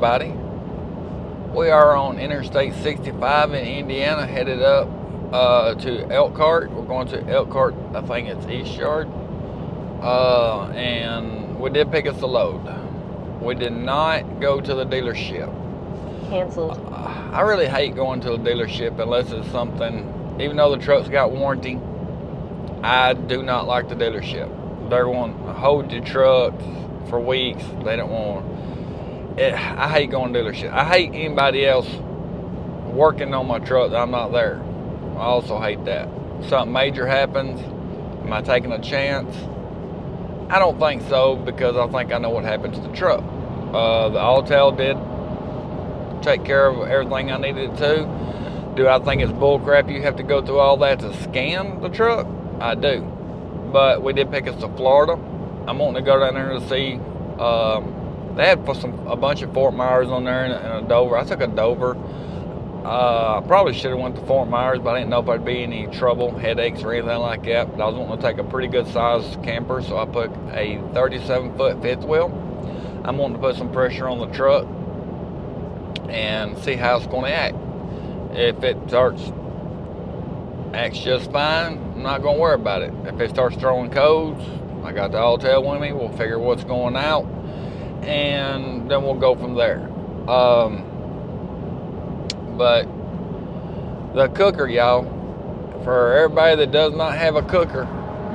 everybody. We are on Interstate 65 in Indiana, headed up to Elkhart. We're going to Elkhart, I think it's East Yard. And we did pick us a load. We did not go to the dealership. Canceled. I really hate going to a dealership unless it's something, even though the truck's got warranty, I do not like the dealership. They're going to hold your truck for weeks. They don't want it. I hate going to dealership. I hate anybody else working on my truck that I'm not there. I also hate that. Something major happens, am I taking a chance? I don't think so, because I think I know what happened to the truck. The Autel did take care of everything I needed it to. Do I think it's bullcrap you have to go through all that to scan the truck? I do. But we did pick us to Florida. I'm wanting to go down there to see. They had a bunch of Fort Myers on there and a Dover. I took a Dover. I probably should have went to Fort Myers, but I didn't know if I'd be any trouble, headaches or anything like that. But I was wanting to take a pretty good sized camper, so I put a 37-foot fifth wheel. I'm wanting to put some pressure on the truck and see how it's going to act. If it acts just fine, I'm not going to worry about it. If it starts throwing codes, I got the Autel with me. We'll figure what's going out, and then we'll go from there. But the cooker, y'all, for everybody that does not have a cooker,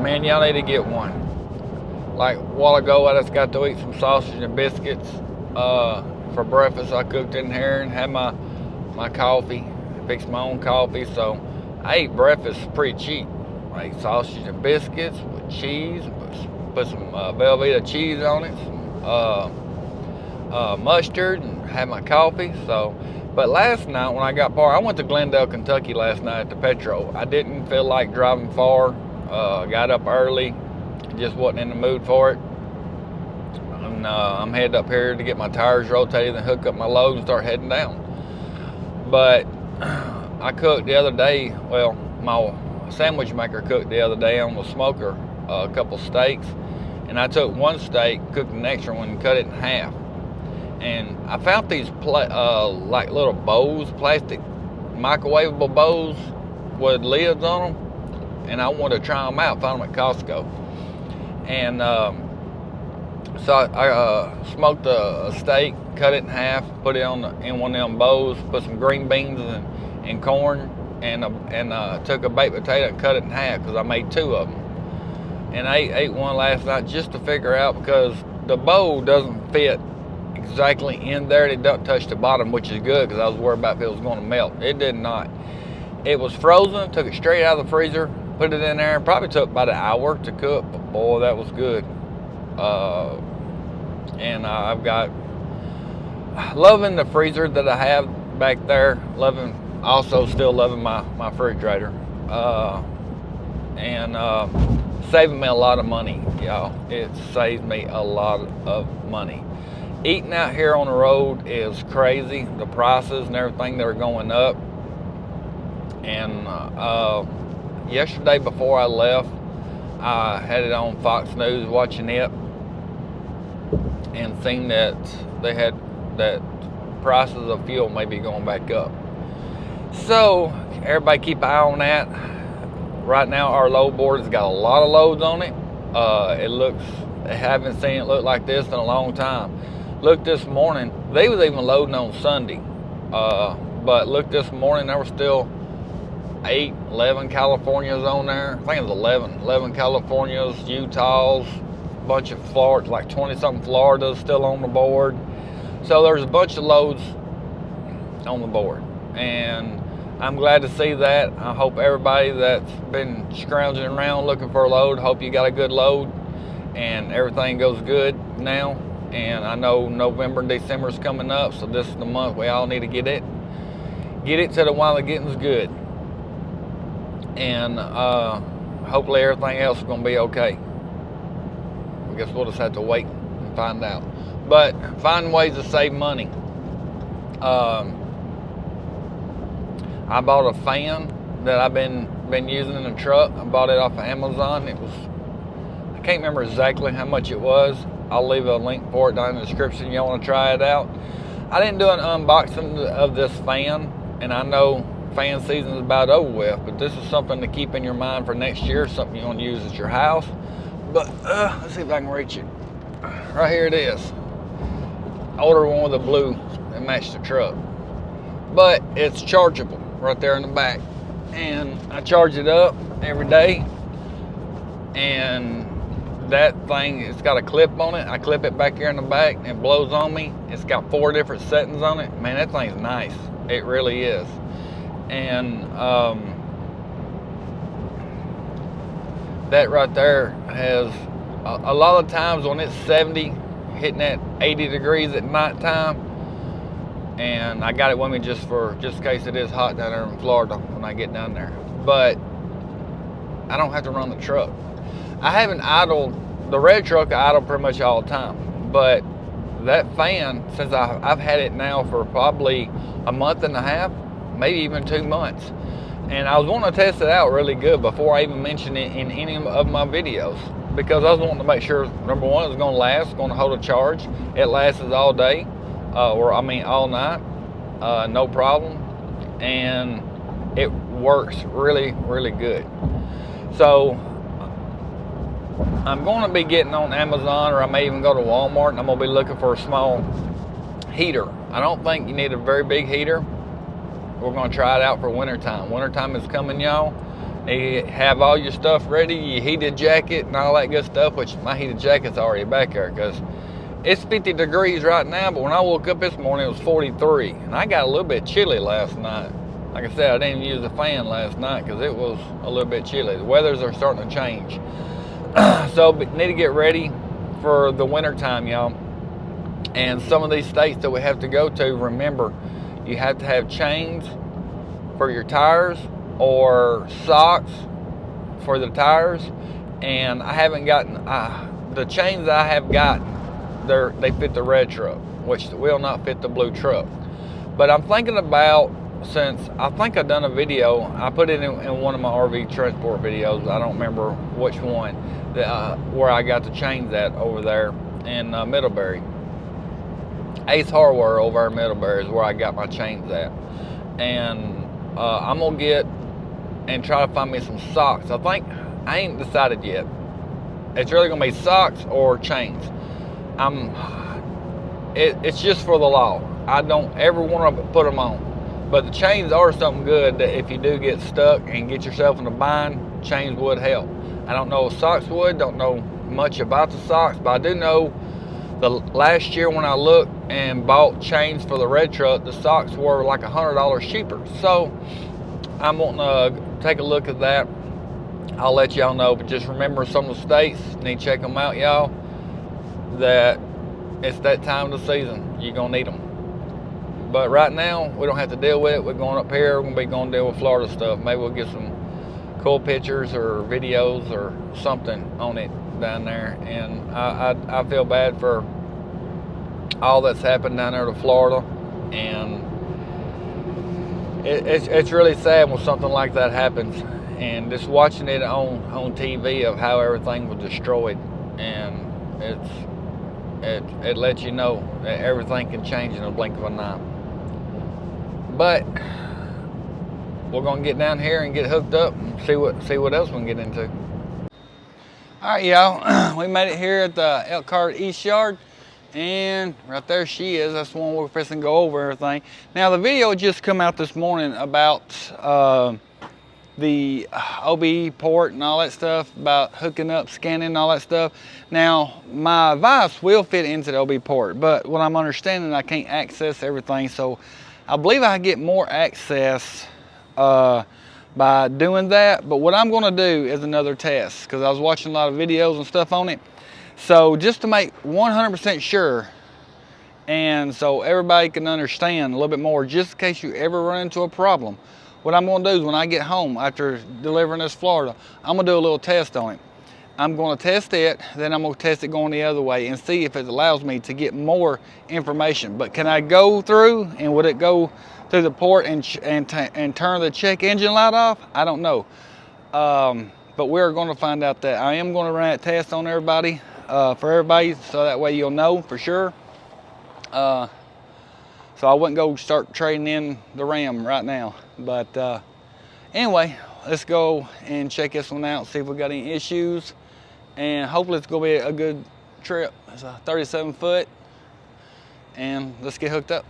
man, y'all need to get one. Like a while ago, I just got to eat some sausage and biscuits for breakfast. I cooked in here and had my coffee, fixed my own coffee. So I ate breakfast pretty cheap. I ate sausage and biscuits with cheese, put some Velveeta cheese on it, some mustard, and had my coffee. But last night when I got far, I went to Glendale, Kentucky last night at the Petro. I didn't feel like driving far. Got up early, just wasn't in the mood for it. And I'm headed up here to get my tires rotated and hook up my load and start heading down. But I cooked the other day, well, my sandwich maker cooked the other day on the smoker a couple steaks. And I took one steak, cooked an extra one, and cut it in half. And I found these like little bowls, plastic microwavable bowls with lids on them, and I wanted to try them out. Found them at Costco, and so I smoked a steak, cut it in half, put it in one of them bowls, put some green beans and corn, and took a baked potato and cut it in half because I made two of them. And I ate one last night just to figure out, because the bowl doesn't fit exactly in there. It doesn't touch the bottom, which is good, because I was worried about if it was going to melt. It did not. It was frozen. Took it straight out of the freezer, put it in there. Probably took about an hour to cook, but boy, that was good. And I've got loving the freezer that I have back there. Also still loving my refrigerator. And saving me a lot of money, y'all. It saves me a lot of money. Eating out here on the road is crazy. The prices and everything that are going up. And yesterday before I left, I had it on Fox News watching it, and seen that they had that prices of fuel may be going back up. So everybody keep an eye on that. Right now our load board has got a lot of loads on it. I haven't seen it look like this in a long time. Look, this morning, they was even loading on Sunday. But look, this morning, there were still 11 Californias on there. I think it was 11 Californias, Utahs, a bunch of Florida, like 20-something Floridas still on the board. So there's a bunch of loads on the board. And I'm glad to see that. I hope everybody that's been scrounging around looking for a load, hope you got a good load and everything goes good now. And I know November and December is coming up, so this is the month we all need to get it to the while the getting's good. And hopefully everything else is going to be okay. I guess we'll just have to wait and find out. But find ways to save money. I bought a fan that I've been using in the truck. I bought it off of Amazon. I can't remember exactly how much it was. I'll leave a link for it down in the description if you want to try it out. I didn't do an unboxing of this fan, and I know fan season is about over with, but this is something to keep in your mind for next year, something you want to use at your house. But let's see if I can reach it. Right here it is. I ordered one with a blue that matched the truck, but it's chargeable right there in the back, and I charge it up every day, and that thing, it's got a clip on it. I clip it back here in the back and it blows on me. It's got 4 different settings on it. Man, that thing's nice. It really is. And that right there has a lot of times when it's 70, hitting at 80 degrees at night time. And I got it with me just in case it is hot down there in Florida when I get down there. But I don't have to run the truck. I haven't idled the red truck. I idle pretty much all the time, but that fan, since I've had it now for probably a month and a half, maybe even 2 months, and I was wanting to test it out really good before I even mentioned it in any of my videos, because I was wanting to make sure, number one, it was going to last, going to hold a charge. It lasts all day, all night, no problem, and it works really, really good. So I'm going to be getting on Amazon, or I may even go to Walmart, and I'm going to be looking for a small heater. I don't think you need a very big heater. We're going to try it out for wintertime. Wintertime is coming, y'all. You have all your stuff ready, your heated jacket and all that good stuff, which my heated jacket's already back there because it's 50 degrees right now, but when I woke up this morning, it was 43. And I got a little bit chilly last night. Like I said, I didn't use the fan last night because it was a little bit chilly. The weathers are starting to change. So need to get ready for the winter time, y'all. And some of these states that we have to go to, remember, you have to have chains for your tires or socks for the tires. And I haven't gotten the chains that I have gotten, they fit the red truck, which will not fit the blue truck. But I'm thinking about, since I think I've done a video, I put it in one of my RV transport videos, I don't remember which one, where I got the chains at over there in Middlebury. Ace Hardware over in Middlebury is where I got my chains at. And I'm going to get and try to find me some socks. I ain't decided yet. It's really going to be socks or chains. It's just for the law. I don't ever want to put them on. But the chains are something good that if you do get stuck and get yourself in a bind, chains would help. I don't know if socks would, don't know much about the socks, but I do know the last year when I looked and bought chains for the red truck, the socks were like $100 cheaper. So I'm wanting to take a look at that. I'll let y'all know, but just remember some of the states, need to check them out, y'all, that it's that time of the season. You're going to need them. But right now, we don't have to deal with it. We're going up here. We're going to be going to deal with Florida stuff. Maybe we'll get some cool pictures or videos or something on it down there. And I feel bad for all that's happened down there to Florida. And it's really sad when something like that happens. And just watching it on TV of how everything was destroyed. And it lets you know that everything can change in a blink of an eye. But we're gonna get down here and get hooked up and see what else we can get into. All right, y'all, we made it here at the Elkhart East Yard, and right there she is. That's the one we're fixing to go over everything. Now the video just come out this morning about the OBE port and all that stuff, about hooking up, scanning, all that stuff. Now my vise will fit into the OBE port, but what I'm understanding, I can't access everything, so I believe I get more access by doing that. But what I'm gonna do is another test, because I was watching a lot of videos and stuff on it. So just to make 100% sure, and so everybody can understand a little bit more, just in case you ever run into a problem, what I'm gonna do is when I get home after delivering this Florida, I'm gonna do a little test on it. I'm gonna test it, then I'm gonna test it going the other way and see if it allows me to get more information. But can I go through, and would it go through the port and turn the check engine light off? I don't know. But we're gonna find out that. I am gonna run that test on everybody, for everybody, so that way you'll know for sure. So I wouldn't go start trading in the Ram right now. But anyway, let's go and check this one out, see if we got any issues. And hopefully it's gonna be a good trip. It's a 37 foot. And let's get hooked up.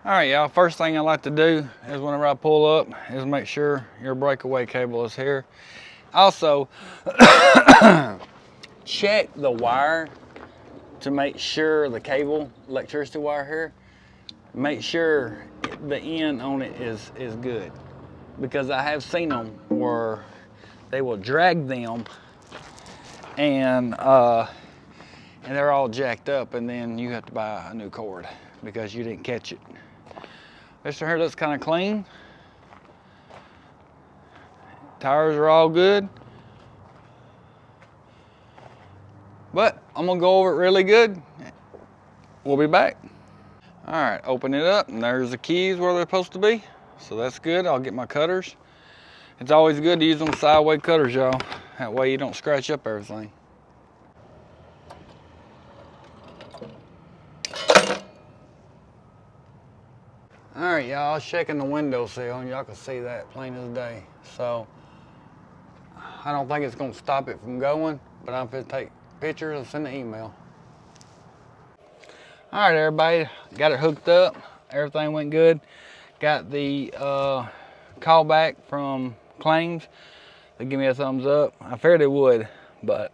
All right, y'all, first thing I like to do is whenever I pull up is make sure your breakaway cable is here. Also, check the wire to make sure the cable, electricity wire here, make sure the end on it is good. Because I have seen them where they will drag them and they're all jacked up, and then you have to buy a new cord because you didn't catch it. This one here looks kind of clean. Tires are all good. But I'm gonna go over it really good. We'll be back. All right, open it up, and there's the keys where they're supposed to be. So that's good. I'll get my cutters. It's always good to use them sideways cutters, y'all. That way you don't scratch up everything. All right, y'all, I was checking the windowsill, and y'all can see that plain as day. So I don't think it's gonna stop it from going, but I'm gonna take pictures and send an email. All right, everybody, got it hooked up. Everything went good. Got the call back from claims. They give me a thumbs up. I figured it would, but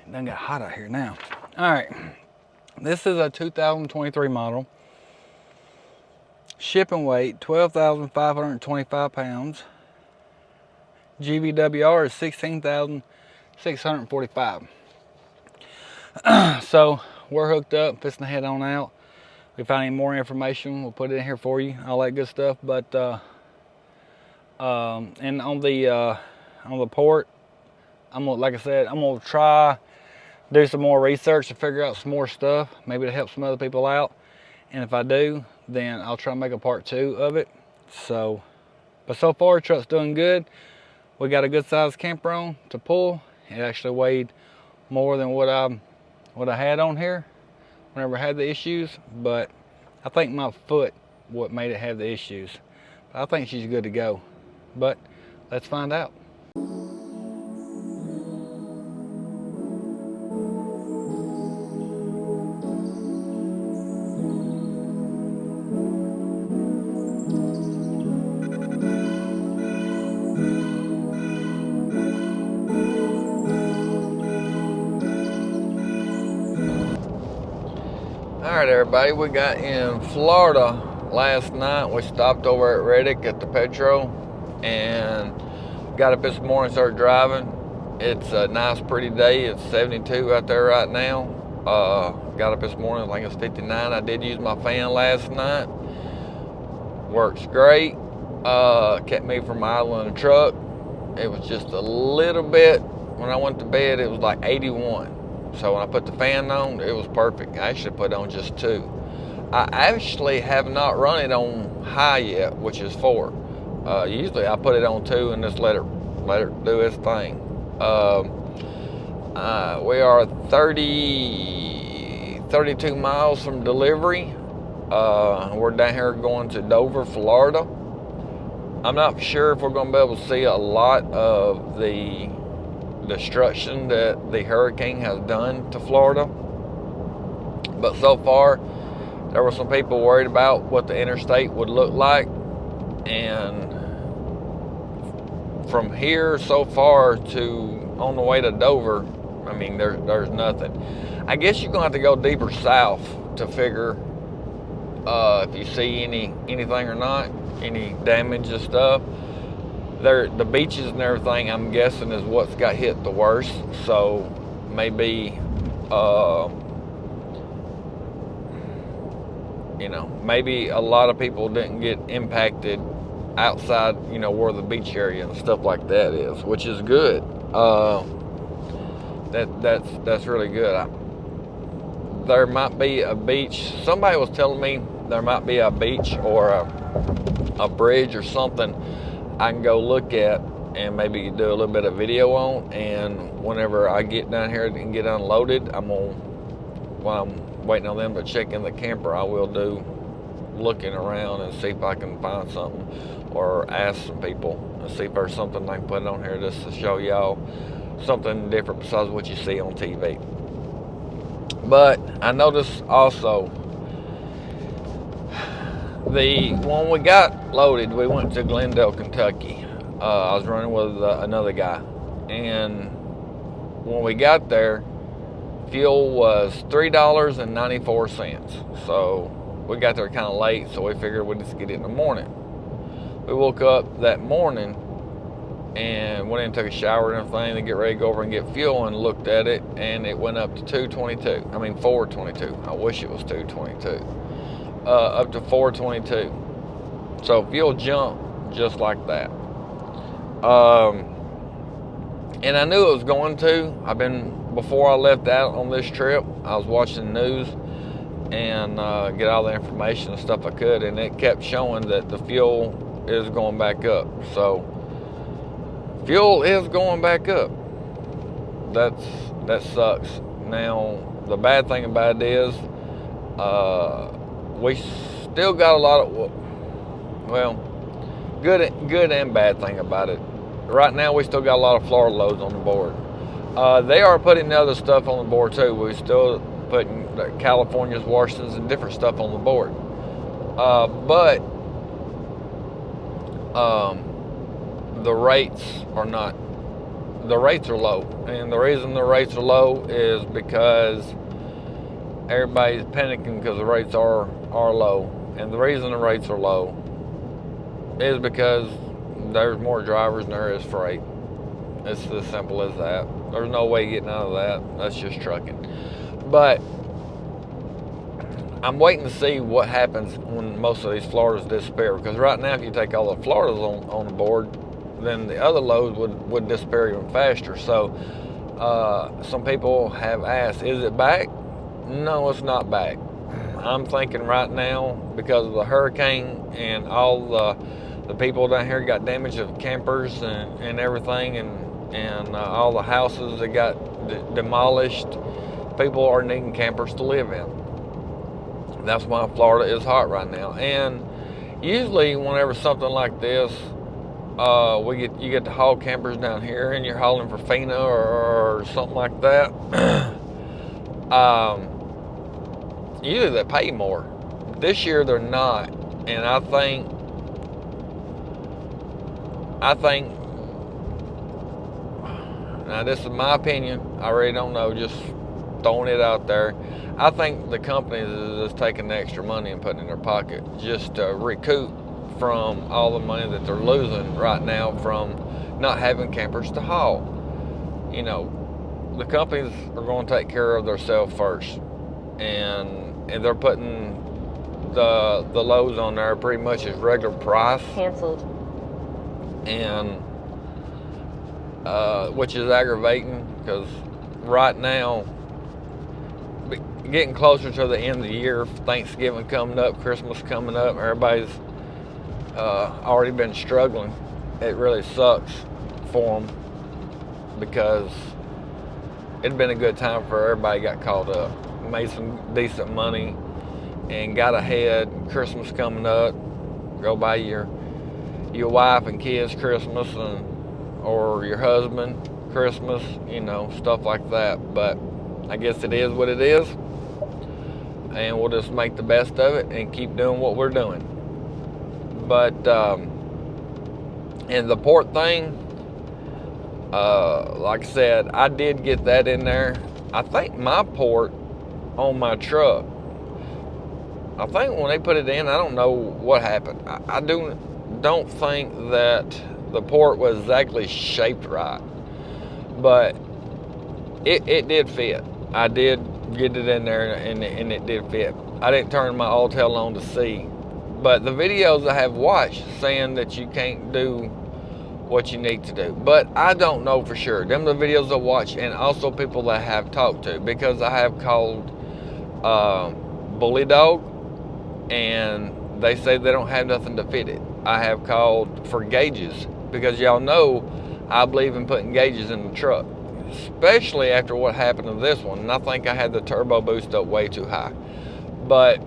it done got hot out here now. All right, this is a 2023 model. Shipping weight, 12,525 pounds. GVWR is 16,645. So we're hooked up, fixing to head on out. If we find any more information, we'll put it in here for you, all that good stuff. But and on the port, I'm gonna, like I said, I'm gonna try do some more research to figure out some more stuff, maybe to help some other people out. And if I do, then I'll try to make a part 2 of it. So, but so far, the truck's doing good. We got a good sized camper on to pull. It actually weighed more than what I had on here whenever I had the issues, but I think my foot what made it have the issues. I think she's good to go, but let's find out. All right, everybody, we got in Florida last night. We stopped over at Reddick at the Petro and got up this morning, started driving. It's a nice, pretty day. It's 72 out there right now. Got up this morning, I think it's 59. I did use my fan last night. Works great. Kept me from idling the truck. It was just a little bit, when I went to bed, it was like 81. So when I put the fan on, it was perfect. I actually put on just 2. I actually have not run it on high yet, which is 4. Usually I put it on 2 and just let it do its thing. We are 32 miles from delivery. We're down here going to Dover, Florida. I'm not sure if we're going to be able to see a lot of the destruction that the hurricane has done to Florida, but so far there were some people worried about what the interstate would look like, and from here so far to on the way to Dover, I mean there's nothing. I guess you're gonna have to go deeper south to figure if you see anything or not, any damage and stuff. The beaches and everything, I'm guessing, is what's got hit the worst. So maybe, maybe a lot of people didn't get impacted outside, where the beach area and stuff like that is, which is good. That's really good. There might be a beach. Somebody was telling me there might be a beach or a bridge or something I can go look at and maybe do a little bit of video on, and whenever I get down here and get unloaded, while waiting on them to check in the camper, I will do looking around and see if I can find something, or ask some people and see if there's something I can put on here just to show y'all something different besides what you see on TV. But I noticed also, when we got loaded, we went to Glendale, Kentucky. I was running with another guy, and when we got there, fuel was $3.94. So we got there kind of late, so we figured we'd just get it in the morning. We woke up that morning and went in and took a shower and everything to get ready to go over and get fuel, and looked at it, and it went up to 422. I wish it was 222. Up to 422. So fuel jumped just like that. And I knew it was going to. Before I left out on this trip, I was watching the news and get all the information and stuff I could, and it kept showing that the fuel is going back up. So fuel is going back up. That sucks. Now the bad thing about it is we still got a lot of, well, good and bad thing about it. Right now we still got a lot of Florida loads on the board. They are putting other stuff on the board too. We're still putting California's, Washington's, and different stuff on the board. But the rates are not. The rates are low, and the reason the rates are low is because everybody's panicking because the rates are low. And the reason the rates are low is because there's more drivers than there is freight. It's as simple as that. There's no way getting out of that. That's just trucking. But I'm waiting to see what happens when most of these Floridas disappear. Because right now, if you take all the Floridas on the board, then the other loads would disappear even faster. So some people have asked, is it back? No, it's not back. I'm thinking right now, because of the hurricane and all the people down here got damage of campers and everything, and all the houses that got demolished, people are needing campers to live in. That's why Florida is hot right now. And usually whenever something like this, you get to haul campers down here, and you're hauling for FINA or something like that. Usually they pay more. This year they're not, and I think now this is my opinion, I really don't know, just throwing it out there. I think the companies is just taking the extra money and putting it in their pocket just to recoup from all the money that they're losing right now from not having campers to haul. You know, the companies are going to take care of themselves first, and they're putting the loads on there pretty much as regular price. Canceled. And which is aggravating, because right now, getting closer to the end of the year, Thanksgiving coming up, Christmas coming up, everybody's already been struggling. It really sucks for them, because it'd been a good time for everybody. Got caught up, made some decent money, and got ahead. Christmas coming up, go buy your wife and kids Christmas, or your husband Christmas, stuff like that. But I guess it is what it is, and we'll just make the best of it and keep doing what we're doing. But and the port thing, like I said, I did get that in there. I think my port on my truck, I think when they put it in, I don't know what happened. I don't think that the port was exactly shaped right, but it did fit. I did get it in there, and it did fit. I didn't turn my Autel on to see, but the videos I have watched saying that you can't do what you need to do, but I don't know for sure. Them the videos I watch, and also people that I have talked to, because I have called Bully Dog, and they say they don't have nothing to fit it. I have called for gauges, because y'all know I believe in putting gauges in the truck. especially after what happened to this one. And I think I had the turbo boost up way too high. But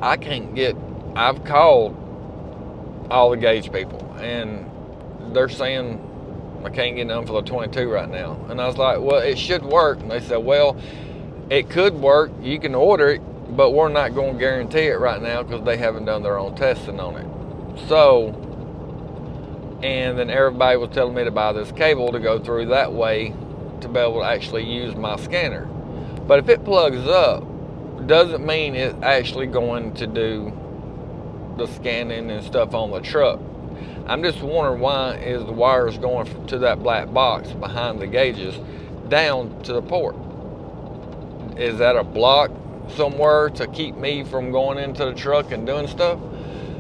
I can't get, I've called all the gauge people, and they're saying I can't get none for the 22 right now. And I was like, well, it should work. And they said, well, it could work. You can order it, but we're not going to guarantee it right now because they haven't done their own testing on it. So, and then everybody was telling me to buy this cable to go through that way to be able to actually use my scanner. But if it plugs up, doesn't mean it's actually going to do the scanning and stuff on the truck. I'm just wondering, why is the wires going to that black box behind the gauges down to the port? Is that a block somewhere to keep me from going into the truck and doing stuff?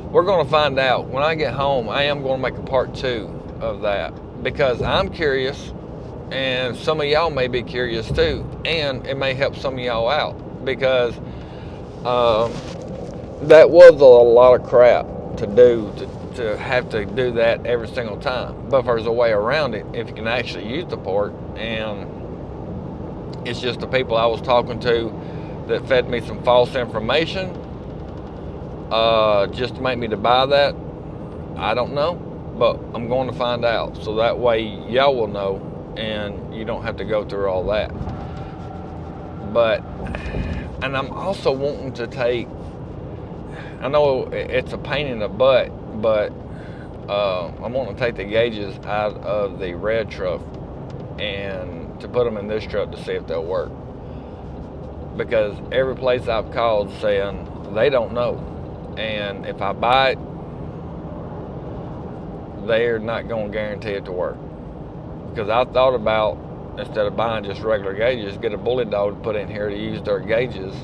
We're going to find out. When I get home, I am going to make a part 2 of that, because I'm curious, and some of y'all may be curious too, and it may help some of y'all out, because that was a lot of crap to do, to have to do that every single time. But if there's a way around it, if you can actually use the port, and it's just the people I was talking to that fed me some false information, just to make me to buy that, I don't know, but I'm going to find out, so that way y'all will know and you don't have to go through all that. But, and I'm also wanting to take, I know it's a pain in the butt, but I'm wanting to take the gauges out of the red truck and to put them in this truck to see if they'll work. Because every place I've called saying they don't know. And if I buy it, they're not going to guarantee it to work. Because I thought about, instead of buying just regular gauges, get a bully dog to put in here to use their gauges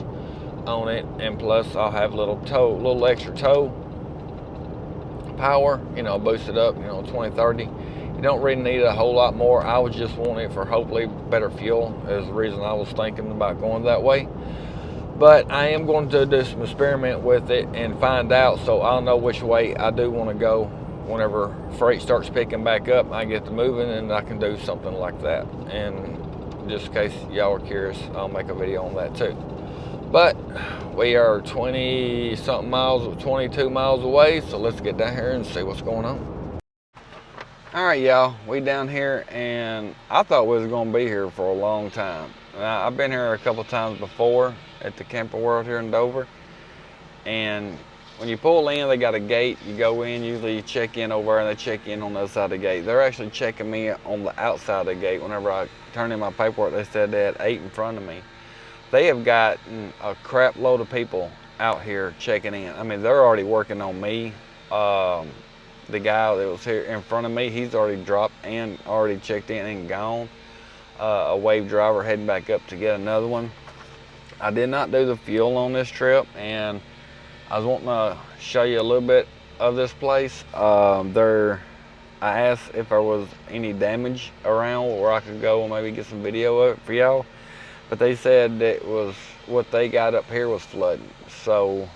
on it, and plus I'll have little extra toe power, boost it up, 20, 30. You don't really need a whole lot more. I was just wanting it for hopefully better fuel, is the reason I was thinking about going that way. But I am going to do some experiment with it and find out, so I'll know which way I do want to go whenever freight starts picking back up. I get to moving and I can do something like that. And just in case y'all are curious, I'll make a video on that too. But we are 20 something miles, 22 miles away, so let's get down here and see what's going on. All right, y'all, we down here, and I thought we was gonna be here for a long time. Now, I've been here a couple times before at the Camper World here in Dover, and when you pull in, they got a gate. You go in, usually you check in over there, and they check in on the other side of the gate. They're actually checking me on the outside of the gate. Whenever I turned in my paperwork, they said they had 8 in front of me. They have gotten a crap load of people out here checking in. I mean, they're already working on me. The guy that was here in front of me, he's already dropped and already checked in and gone. A wave driver heading back up to get another one. I did not do the fuel on this trip, and I was wanting to show you a little bit of this place. I asked if there was any damage around where I could go and maybe get some video of it for y'all. But they said that it was, what they got up here was flooding. So,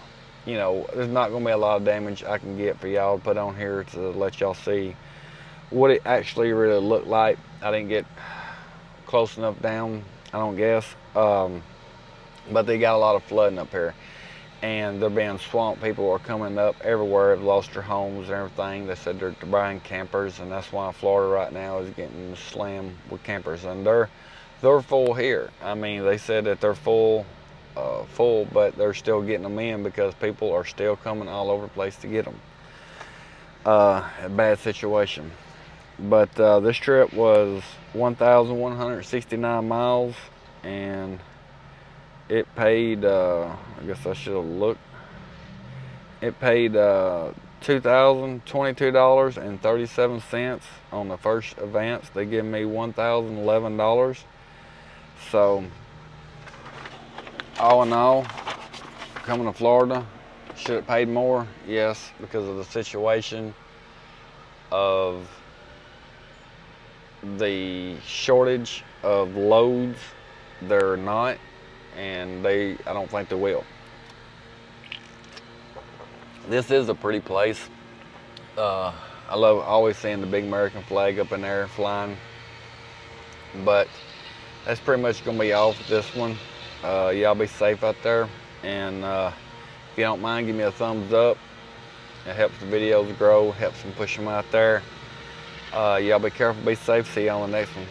there's not gonna be a lot of damage I can get for y'all to put on here to let y'all see what it actually really looked like. I didn't get close enough down, I don't guess. But they got a lot of flooding up here, and they're being swamped. People are coming up everywhere, have lost their homes and everything. They said they're buying campers, and that's why Florida right now is getting slammed with campers, and they're full here. I mean, they said that they're full, but they're still getting them in because people are still coming all over the place to get them. A bad situation. But this trip was 1,169 miles, and it paid, I guess I should have looked. It paid $2,022.37 on the first advance. They give me $1,011. So, all in all, coming to Florida, should have paid more? Yes, because of the situation of the shortage of loads. They're not, and I don't think they will. This is a pretty place. I love always seeing the big American flag up in there flying. But that's pretty much gonna be all for this one. Y'all be safe out there, and if you don't mind, give me a thumbs up. It helps the videos grow, helps them push them out there. Y'all be careful, be safe. See you on the next one.